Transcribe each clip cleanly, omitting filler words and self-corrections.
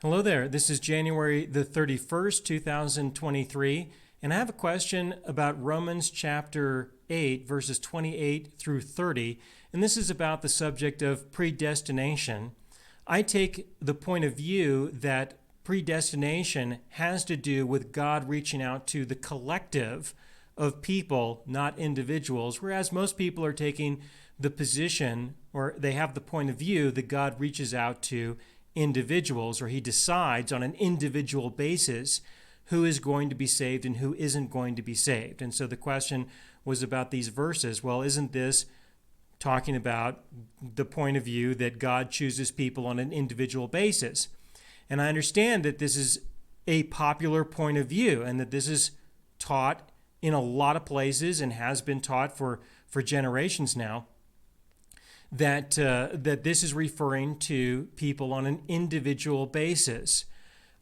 Hello there. This is January the 31st, 2023, and I have a question about Romans chapter 8, verses 28 through 30, and this is about the subject of predestination. I take the point of view that predestination has to do with God reaching out to the collective of people, not individuals, whereas most people are taking the position, or they have the point of view, that God reaches out to individuals, or he decides on an individual basis who is going to be saved and who isn't going to be saved. And so the question was about these verses. Well, isn't this talking about the point of view that God chooses people on an individual basis? And I understand that this is a popular point of view and that this is taught in a lot of places and has been taught for generations now. That this is referring to people on an individual basis.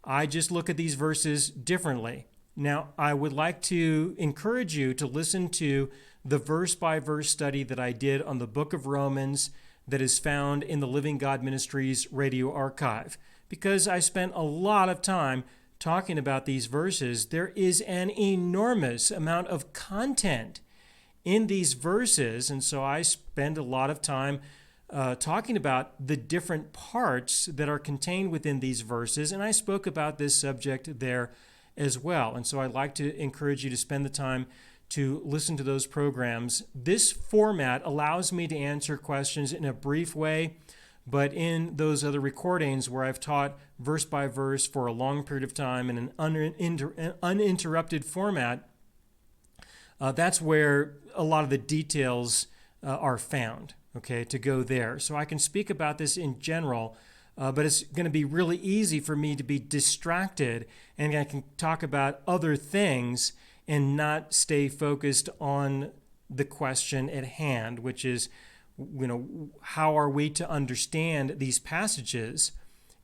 I just look at these verses differently. Now, I would like to encourage you to listen to the verse-by-verse study that I did on the book of Romans that is found in the Living God Ministries radio archive, because I spent a lot of time talking about these verses. There is an enormous amount of content in these verses, and so I spend a lot of time talking about the different parts that are contained within these verses, and I spoke about this subject there as well. And so I'd like to encourage you to spend the time to listen to those programs. This format allows me to answer questions in a brief way, but in those other recordings where I've taught verse by verse for a long period of time in an uninterrupted format, that's where a lot of the details are found, okay, to go there. So I can speak about this in general, but it's going to be really easy for me to be distracted, and I can talk about other things and not stay focused on the question at hand, which is, how are we to understand these passages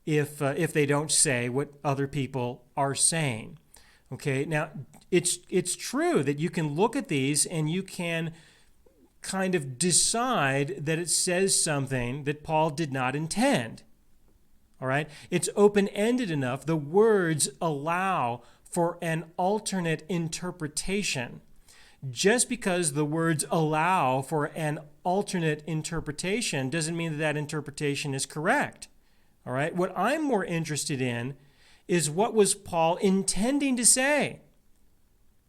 if they don't say what other people are saying? Okay, now it's true that you can look at these and you can kind of decide that it says something that Paul did not intend. All right, it's open-ended enough. The words allow for an alternate interpretation. Just because the words allow for an alternate interpretation doesn't mean that that interpretation is correct. All right, what I'm more interested in is what was Paul intending to say?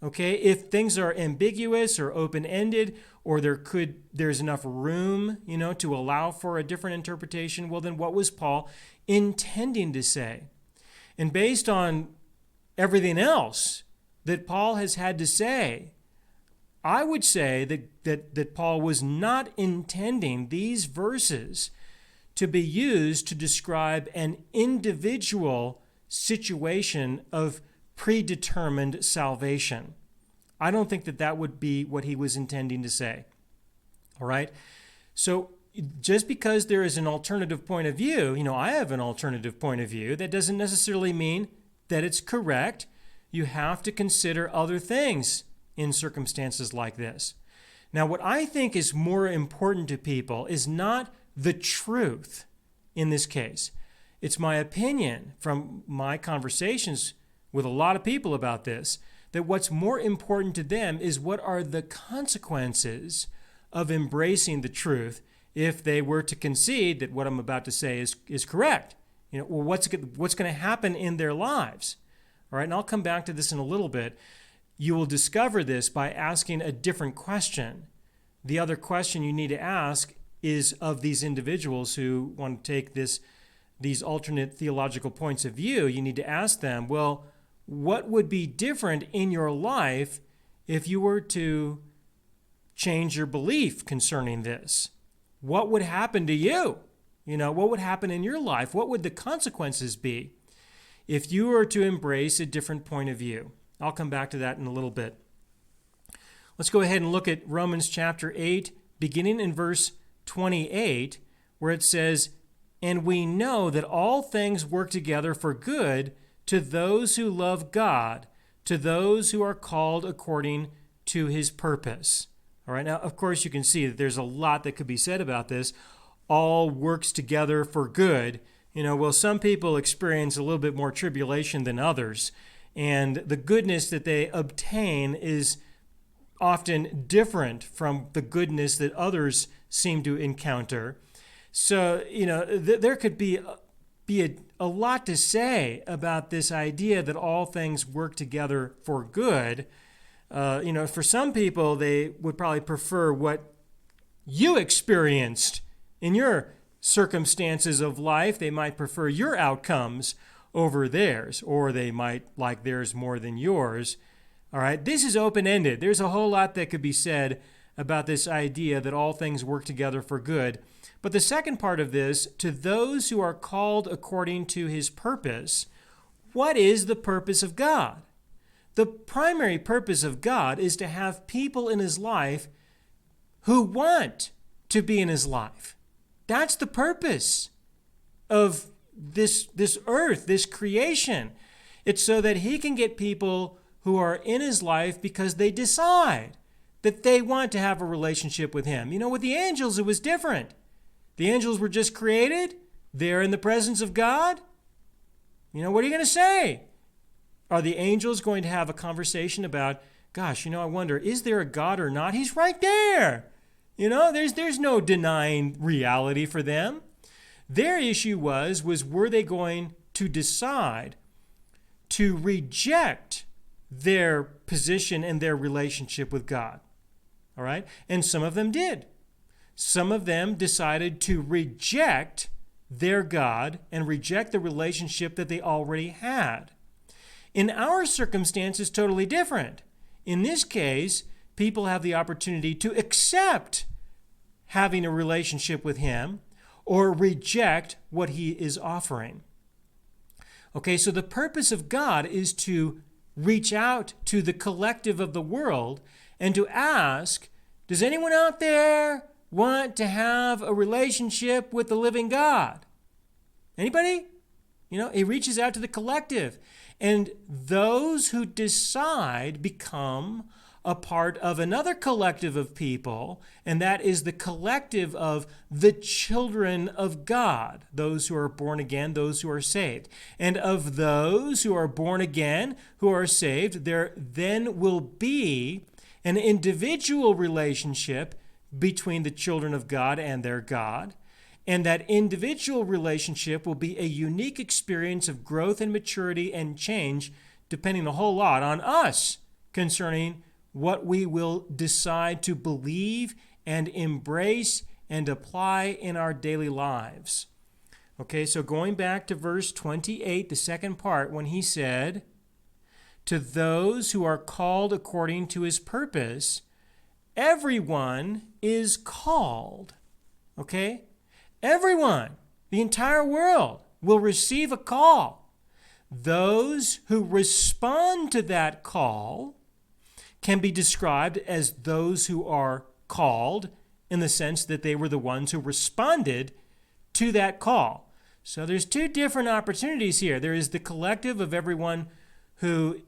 Okay, if things are ambiguous or open-ended, or there's enough room, to allow for a different interpretation, well then what was Paul intending to say? And based on everything else that Paul has had to say, I would say that Paul was not intending these verses to be used to describe an individual situation of predetermined salvation. I don't think that would be what he was intending to say. All right? So just because there is an alternative point of view, I have an alternative point of view, that doesn't necessarily mean that it's correct. You have to consider other things in circumstances like this. Now, what I think is more important to people is not the truth in this case. It's my opinion from my conversations with a lot of people about this, that what's more important to them is what are the consequences of embracing the truth if they were to concede that what I'm about to say is correct. What's going to happen in their lives? All right, and I'll come back to this in a little bit. You will discover this by asking a different question. The other question you need to ask is of these individuals who want to take these alternate theological points of view. You need to ask them, well, what would be different in your life if you were to change your belief concerning this? What would happen to you? What would happen in your life? What would the consequences be if you were to embrace a different point of view? I'll come back to that in a little bit. Let's go ahead and look at Romans chapter 8, beginning in verse 28, where it says, "And we know that all things work together for good to those who love God, to those who are called according to his purpose." All right, now, of course, you can see that there's a lot that could be said about this. All works together for good Well, some people experience a little bit more tribulation than others, and the goodness that they obtain is often different from the goodness that others seem to encounter. So, there could be a lot to say about this idea that all things work together for good. For some people, they would probably prefer what you experienced in your circumstances of life. They might prefer your outcomes over theirs, or they might like theirs more than yours. All right, this is open-ended. There's a whole lot that could be said about this idea that all things work together for good. But the second part of this, to those who are called according to his purpose, what is the purpose of God? The primary purpose of God is to have people in his life who want to be in his life. That's the purpose of this earth, this creation. It's so that he can get people who are in his life because they decide that they want to have a relationship with him. With the angels, it was different. The angels were just created. They're in the presence of God. What are you going to say? Are the angels going to have a conversation about, gosh, I wonder, is there a God or not? He's right there. There's no denying reality for them. Their issue was were they going to decide to reject their position and their relationship with God? All right? And some of them did. Some of them decided to reject their God and reject the relationship that they already had. In our circumstance, it's totally different. In this case, people have the opportunity to accept having a relationship with him or reject what he is offering. Okay, so the purpose of God is to reach out to the collective of the world and to ask, does anyone out there want to have a relationship with the living God? Anybody? He reaches out to the collective. And those who decide become a part of another collective of people, and that is the collective of the children of God, those who are born again, those who are saved. And of those who are born again, who are saved, there then will be an individual relationship between the children of God and their God. And that individual relationship will be a unique experience of growth and maturity and change, depending a whole lot on us concerning what we will decide to believe and embrace and apply in our daily lives. Okay, so going back to verse 28, the second part, when he said, to those who are called according to his purpose, everyone is called. Okay? Everyone, the entire world, will receive a call. Those who respond to that call can be described as those who are called in the sense that they were the ones who responded to that call. So there's two different opportunities here. There is the collective of everyone who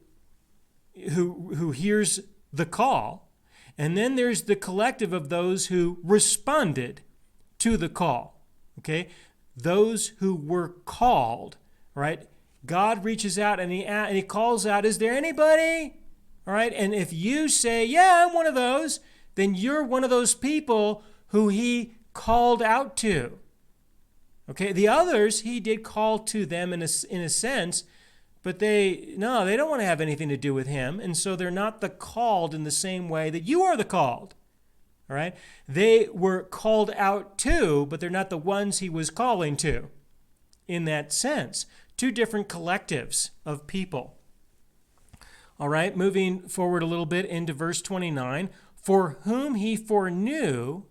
hears the call, and then there's the collective of those who responded to the call. Okay? Those who were called, right? God reaches out and he calls out, is there anybody? All right? And if you say, yeah, I'm one of those, then you're one of those people who he called out to. Okay? The others, he did call to them in a sense, but they don't want to have anything to do with him, and so they're not the called in the same way that you are the called. All right? They were called out to, but they're not the ones he was calling to in that sense. Two different collectives of people. All right, moving forward a little bit into verse 29. For whom he foreknew,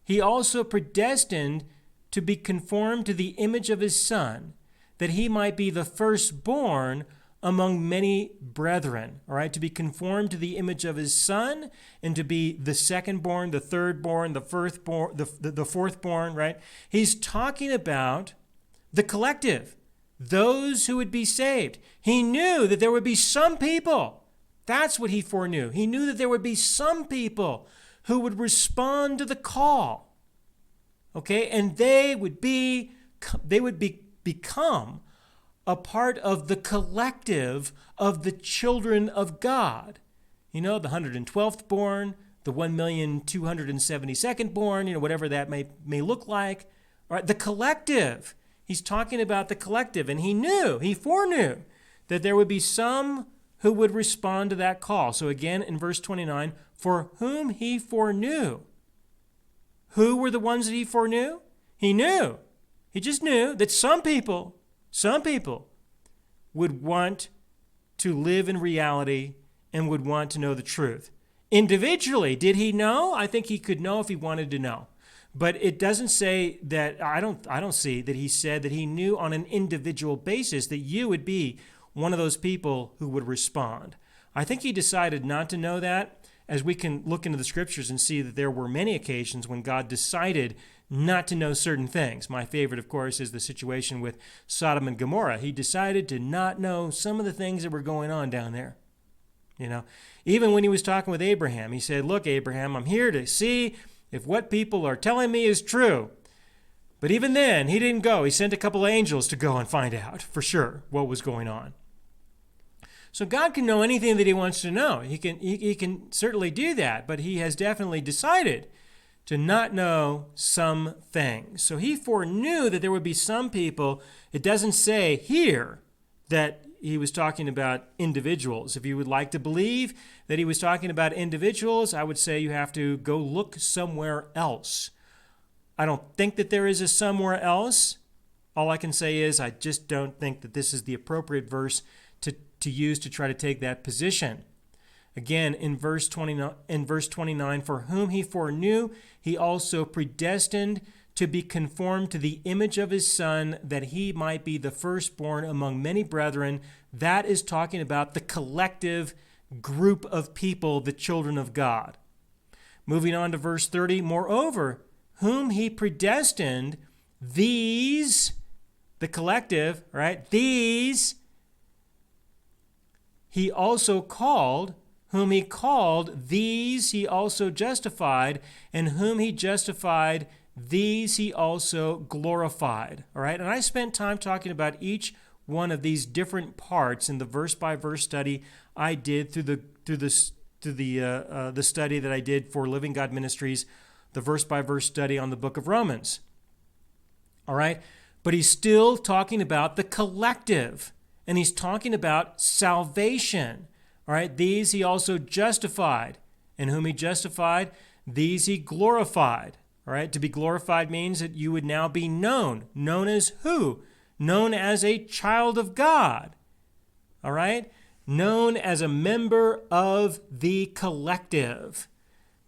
he also predestined to be conformed to the image of his Son, that he might be the firstborn among many brethren. All right, to be conformed to the image of his Son, and to be the secondborn, the thirdborn, the fourthborn, right? He's talking about the collective, those who would be saved. He knew that there would be some people. That's what he foreknew. He knew that there would be some people who would respond to the call. Okay, and they would be become a part of the collective of the children of God. You know, the 112th born, the 1,272,000 born, whatever that may look like. All right, the collective. He's talking about the collective, and he foreknew that there would be some who would respond to that call. So again, in verse 29, for whom he foreknew. Who were the ones that he foreknew? He knew. He just knew that some people would want to live in reality and would want to know the truth. Individually, did he know? I think he could know if he wanted to know. But it doesn't say that, I don't see that he said that he knew on an individual basis that you would be one of those people who would respond. I think he decided not to know that, as we can look into the scriptures and see that there were many occasions when God decided not to know certain things. My favorite, of course, is the situation with Sodom and Gomorrah. He decided to not know some of the things that were going on down there. Even when he was talking with Abraham, he said, look, Abraham, I'm here to see if what people are telling me is true. But even then, he didn't go. He sent a couple of angels to go and find out for sure what was going on. So God can know anything that he wants to know. He can certainly do that, but he has definitely decided to not know some things. So he foreknew that there would be some people. It doesn't say here that he was talking about individuals. If you would like to believe that he was talking about individuals, I would say you have to go look somewhere else. I don't think that there is a somewhere else. All I can say is I just don't think that this is the appropriate verse to use to try to take that position. Again, in verse 29, for whom he foreknew, he also predestined to be conformed to the image of his Son, that he might be the firstborn among many brethren. That is talking about the collective group of people, the children of God. Moving on to verse 30, moreover, whom he predestined, these, the collective, right? These he also called. Whom he called, these he also justified, and whom he justified, these he also glorified. All right, and I spent time talking about each one of these different parts in the verse-by-verse study I did through the study that I did for Living God Ministries, the verse-by-verse study on the book of Romans. All right, but he's still talking about the collective, and he's talking about salvation. All right, these he also justified, and whom he justified, these he glorified. All right, to be glorified means that you would now be known. Known as who? Known as a child of God. All right, known as a member of the collective.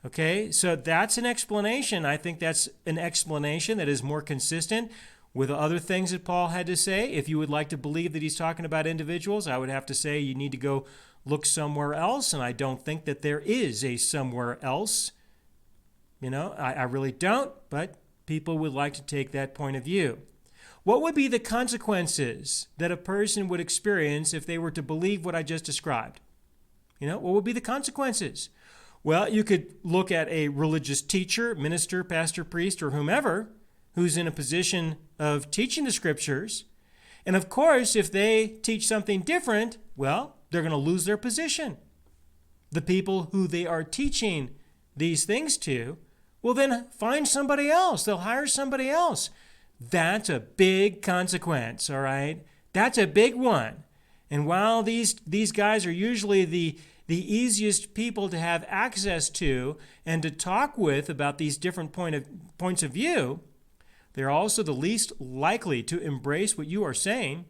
Okay, so that's an explanation. I think that's an explanation that is more consistent with other things that Paul had to say. If you would like to believe that he's talking about individuals, I would have to say you need to go look somewhere else, and I don't think that there is a somewhere else. I really don't, but people would like to take that point of view. What would be the consequences that a person would experience if they were to believe what I just described? What would be the consequences? Well, you could look at a religious teacher, minister, pastor, priest, or whomever who's in a position of teaching the scriptures. And of course, if they teach something different, well, they're going to lose their position. The people who they are teaching these things to will then find somebody else. They'll hire somebody else. That's a big consequence, all right? That's a big one. And while these guys are usually the easiest people to have access to and to talk with about these different points of view, they're also the least likely to embrace what you are saying,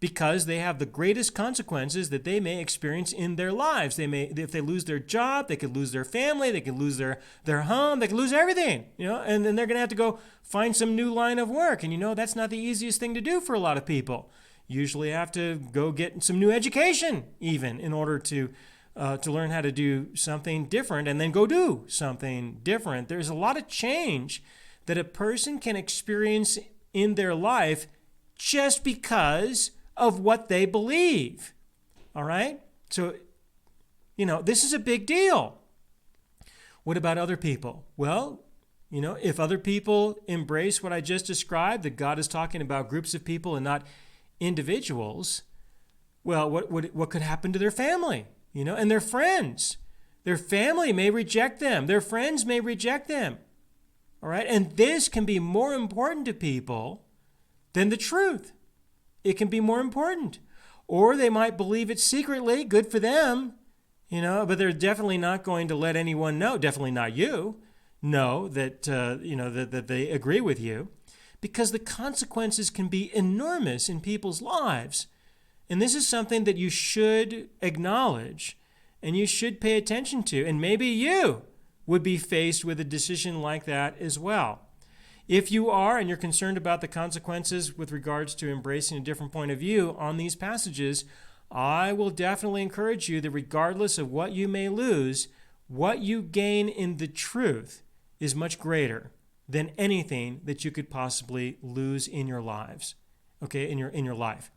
because they have the greatest consequences that they may experience in their lives. If they lose their job, they could lose their family, they could lose their home, they could lose everything, and then they're going to have to go find some new line of work. And that's not the easiest thing to do for a lot of people. Usually have to go get some new education even in order to learn how to do something different and then go do something different. There's a lot of change that a person can experience in their life just because of what they believe. All right? So, this is a big deal. What about other people? Well, If other people embrace what I just described, that God is talking about groups of people and not individuals, well, what could happen to their family, and their friends? Their family may reject them. Their friends may reject them. All right? And this can be more important to people than the truth. It can be more important. Or they might believe it secretly, good for them, but they're definitely not going to let anyone know, definitely not you, know that, that they agree with you, because the consequences can be enormous in people's lives. And this is something that you should acknowledge and you should pay attention to. And maybe you would be faced with a decision like that as well. If you are, and you're concerned about the consequences with regards to embracing a different point of view on these passages, I will definitely encourage you that regardless of what you may lose, what you gain in the truth is much greater than anything that you could possibly lose in your lives, okay, in your life.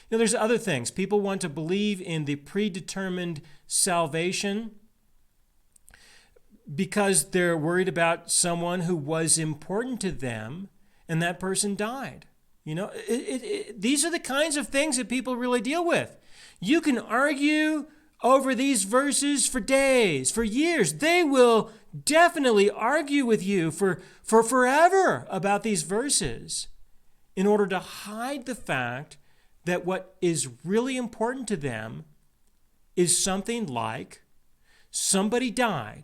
There's other things. People want to believe in the predetermined salvation because they're worried about someone who was important to them and that person died. These are the kinds of things that people really deal with. You can argue over these verses for days, for years. They will definitely argue with you for forever about these verses in order to hide the fact that what is really important to them is something like somebody died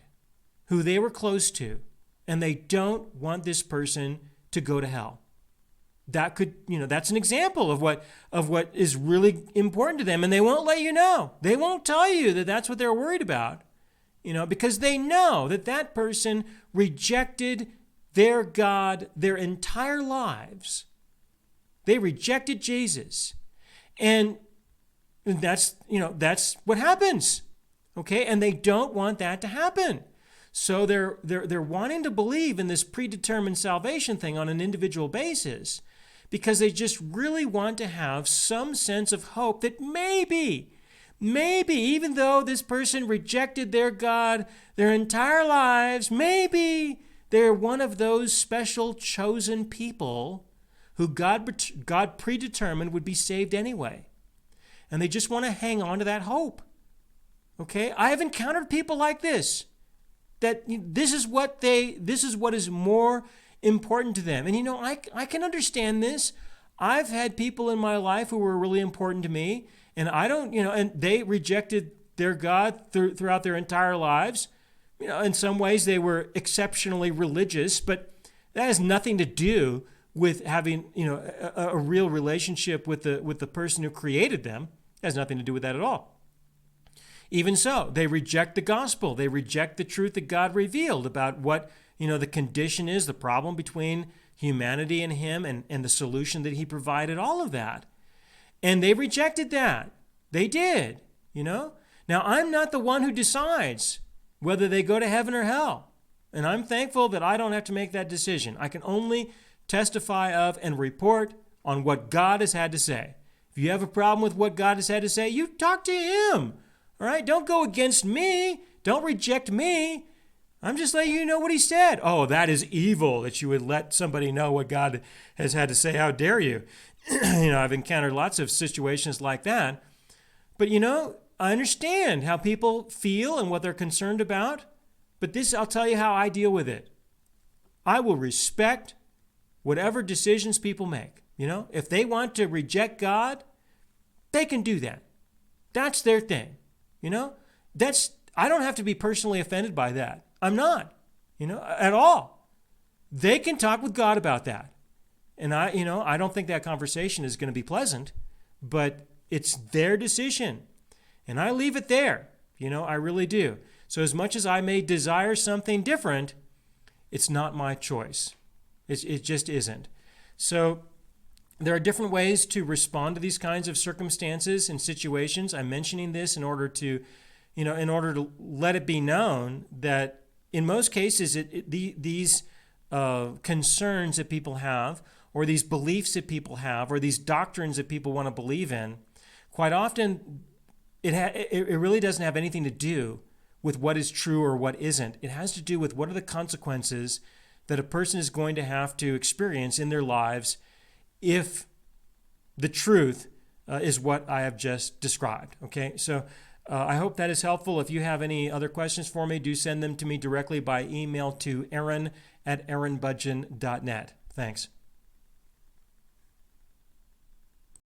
who they were close to, and they don't want this person to go to hell. That could, that's an example of what is really important to them, and they won't let you know. They won't tell you that that's what they're worried about, because they know that that person rejected their God their entire lives. They rejected Jesus. And that's what happens. Okay? And they don't want that to happen. So they're wanting to believe in this predetermined salvation thing on an individual basis because they just really want to have some sense of hope that maybe, even though this person rejected their God their entire lives, maybe they're one of those special chosen people who God predetermined would be saved anyway. And they just want to hang on to that hope. Okay? I have encountered people like this, that this is what is more important to them. And I can understand this. I've had people in my life who were really important to me, and I don't, and they rejected their God throughout their entire lives. In some ways they were exceptionally religious, but that has nothing to do with having, a real relationship with the person who created them. It has nothing to do with that at all. Even so, they reject the gospel. They reject the truth that God revealed about what, the condition is, the problem between humanity and him, and the solution that he provided, all of that. And they rejected that. They did, Now, I'm not the one who decides whether they go to heaven or hell. And I'm thankful that I don't have to make that decision. I can only testify of and report on what God has had to say. If you have a problem with what God has had to say, you talk to him. All right? Don't go against me. Don't reject me. I'm just letting you know what he said. Oh, that is evil that you would let somebody know what God has had to say. How dare you? I've encountered lots of situations like that. But, I understand how people feel and what they're concerned about. But I'll tell you how I deal with it. I will respect whatever decisions people make. If they want to reject God, they can do that. That's their thing. I don't have to be personally offended by that. I'm not, at all. They can talk with God about that. And I don't think that conversation is going to be pleasant, but it's their decision. And I leave it there. I really do. So as much as I may desire something different, it's not my choice. It just isn't. So there are different ways to respond to these kinds of circumstances and situations. I'm mentioning this in order to let it be known that in most cases, these concerns that people have, or these beliefs that people have, or these doctrines that people want to believe in, quite often it really doesn't have anything to do with what is true or what isn't. It has to do with what are the consequences that a person is going to have to experience in their lives if the truth is what I have just described. Okay, so I hope that is helpful. If you have any other questions for me, do send them to me directly by email to aaron@aaronbudgeon.net. Thanks.